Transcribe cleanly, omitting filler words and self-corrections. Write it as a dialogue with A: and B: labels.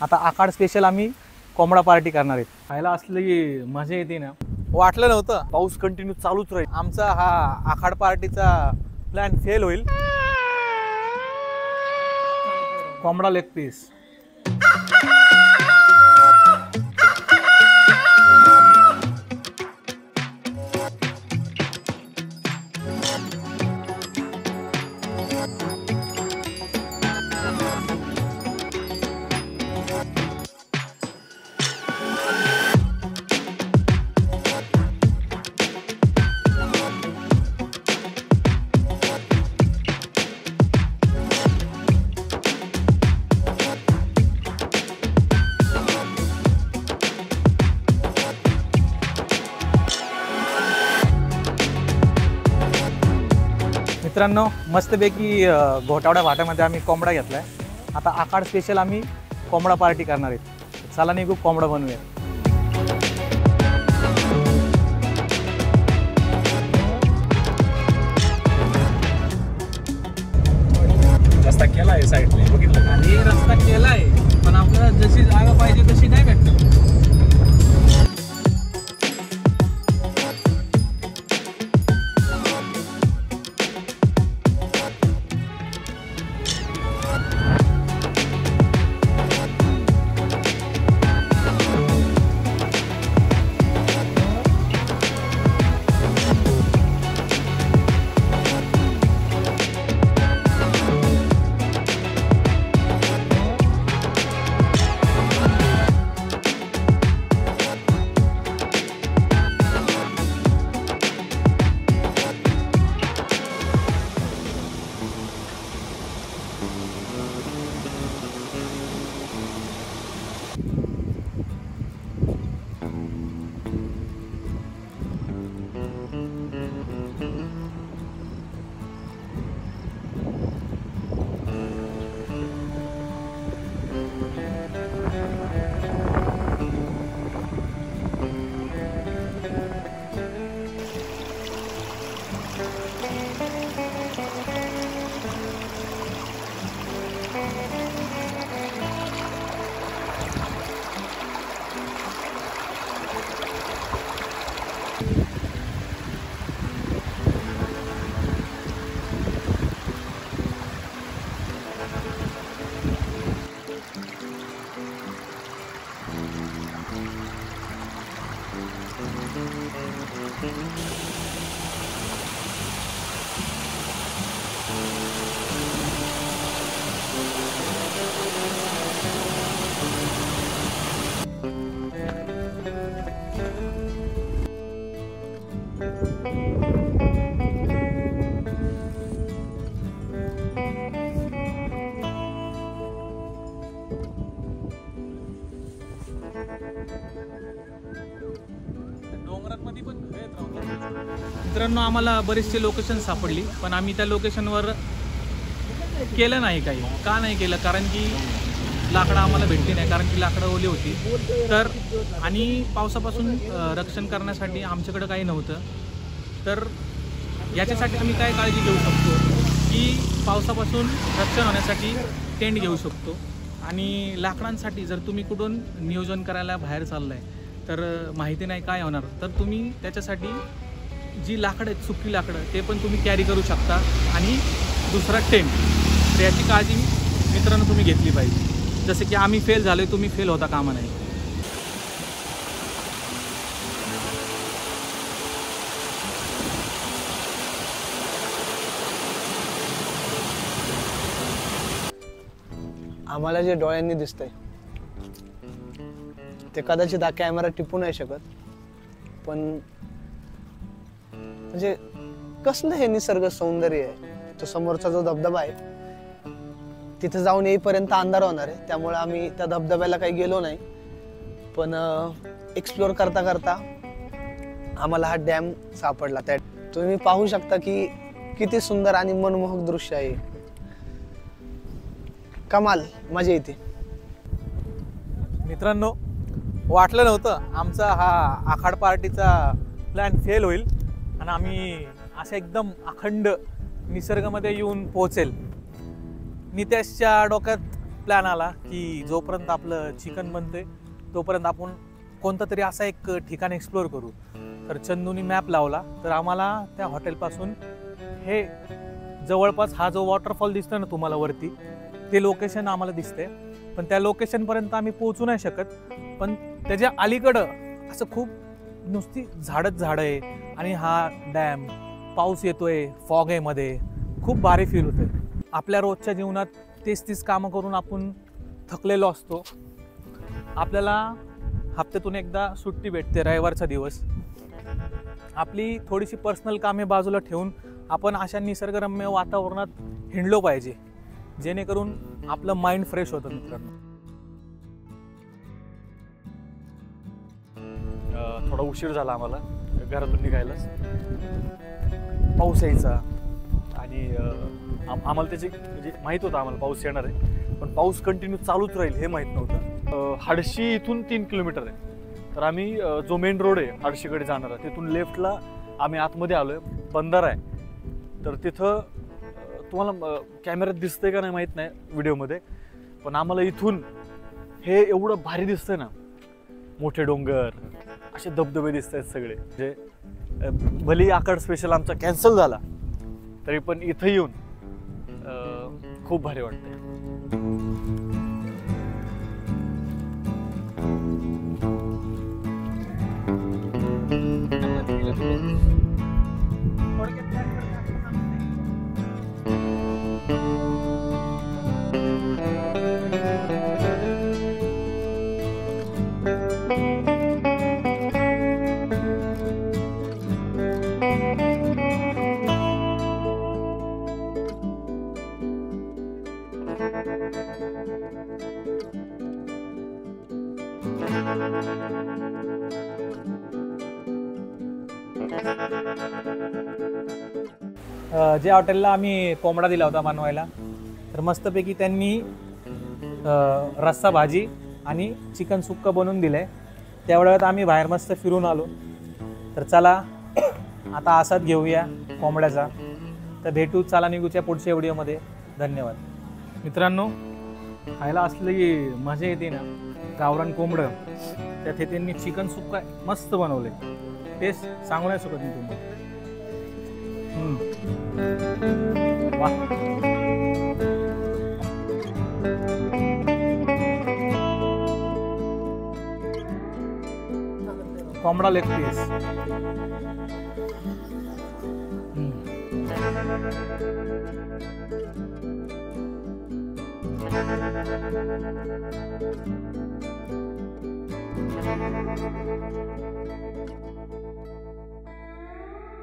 A: आता आखाड स्पेशल आम्ही कोंबडा पार्टी करणार आहेत। खायला असली मजा येते ना, वाटलं नव्हतं पाऊस कंटिन्यू चालूच राहील, आमचा हा आखाड पार्टीचा प्लॅन फेल होईल। कोंबडा लेग पीस मित्रांनो, मस्तपैकी घोटावड्या भाट्यामध्ये आम्ही कोंबडा घेतलाय। आता आखाड स्पेशल आम्ही कोंबडा पार्टी करणार आहेत। चला निघू, कोंबडा बनवूया।
B: रस्ता केलाय साईडने, बघितलं का?
A: आणि रस्ता केलाय, पण आपल्याला जशी जागा पाहिजे तशी नाही भेटत। मित्रांनो, आम्हाला बरेचसे लोकेशन सापडली, पण आम्ही त्या लोकेशनवर केलं नाही काही। का नाही केलं? कारण की लाकडं आम्हाला भेटली नाही, कारण की लाकडं ओली होती। तर आणि पावसापासून रक्षण करण्यासाठी आमच्याकडं काही नव्हतं। तर याच्यासाठी आम्ही काय काळजी घेऊ शकतो की पावसापासून रक्षण होण्यासाठी टेंट घेऊ शकतो। आणि लाकडांसाठी जर तुम्ही कुठून नियोजन करायला बाहेर चाललाय तर माहिती नाही काय होणार, तर तुम्ही त्याच्यासाठी जी लाकडं आहेत, सुकी लाकडं, ते पण तुम्ही कॅरी करू शकता। आणि दुसरा टेंट, तर याची काळजी मित्रांनो तुम्ही घेतली पाहिजे। जसे की आम्ही फेल झालोय, तुम्ही फेल होता कामा नाही।
C: आम्हाला जे डोळ्यांनी दिसतंय ते कदाचित हा कॅमेरा टिपू नाही शकत, पण म्हणजे कसलं हे निसर्ग सौंदर्य आहे। तो समोरचा जो धबधबा आहे तिथे जाऊन येईपर्यंत अंधार होणार आहे, त्यामुळे आम्ही त्या धबधब्याला काही गेलो नाही। पण एक्सप्लोर करता करता आम्हाला हा डॅम सापडला। त्या तुम्ही पाहू शकता की किती सुंदर आणि मनमोहक दृश्य आहे। कमाल, मजा येते।
A: मित्रांनो, वाटलं नव्हतं आमचा हा आखाड पार्टीचा प्लॅन फेल होईल आणि आम्ही अशा एकदम अखंड निसर्गामध्ये येऊन पोहोचेल। नितेशच्या डोक्यात प्लॅन आला की जोपर्यंत आपलं चिकन बनते तोपर्यंत आपण कोणतं तरी असा एक ठिकाण एक्सप्लोअर करू. तर चंदूनी मॅप लावला, तर आम्हाला त्या हॉटेलपासून हे जवळपास हा जो वॉटरफॉल दिसतोय ना तुम्हाला वरती, ते लोकेशन आम्हाला दिसते. पण त्या लोकेशनपर्यंत आम्ही पोहोचू नाही शकत. पण त्याच्या अलीकडं असं खूप नुसती झाडच झाडं आहे आणि हा डॅम, पाऊस येतोय, फॉग आहे मध्ये, खूप भारी फील होतंय. आपल्या रोजच्या जीवनात तेच कामं करून आपण थकलेलो असतो. आपल्याला हप्त्यातून एकदा सुट्टी भेटते, रविवारचा दिवस. आपली थोडीशी पर्सनल कामे बाजूला ठेवून आपण अशा निसर्गरम्य वातावरणात हिंडलो पाहिजे, जेणेकरून आपलं माइंड फ्रेश होतं. मित्रांनो, थोडा उशीर झाला आम्हाला घरातून निघायलाच. पाऊस यायचा आणि आम्हाला त्याची म्हणजे माहीत होतं आम्हाला पाऊस येणार आहे, पण पाऊस कंटिन्यू चालूच राहील हे माहीत नव्हतं. हाडशी इथून 3 किलोमीटर आहे. तर आम्ही जो मेन रोड आहे हाडशीकडे जाणारा, तिथून लेफ्टला आम्ही आतमध्ये आलो आहे. बंधारा आहे. तर तिथं तुम्हाला कॅमेऱ्यात दिसतंय का नाही माहीत नाही व्हिडिओमध्ये, पण आम्हाला इथून हे एवढं भारी दिसतंय ना. मोठे डोंगर, असे धबधबे दिसत आहेत सगळे. म्हणजे भली आकाड स्पेशल आमचा कॅन्सल झाला तरी पण इथं येऊन खूप भारी वाटतंय. ज्या हॉटेलला आम्ही कोंबडा दिला होता बनवायला, तर मस्तपैकी त्यांनी रस्सा भाजी आणि चिकन सुक्का बनवून दिलंय. त्यावेळेत आम्ही बाहेर मस्त फिरून आलो. तर चला आता असाच घेऊया कोंबड्याचा. तर भेटू, चला निघूच्या पुढच्या व्हिडिओमध्ये. धन्यवाद. मित्रांनो, खायला असली मजा येते ना, गावरान कोंबडं, त्यात त्यांनी चिकन सुक्का मस्त बनवले. टेस्ट सांगू नाही शकत मी तुम्हाला. वा, कोंबडा लेग पीस.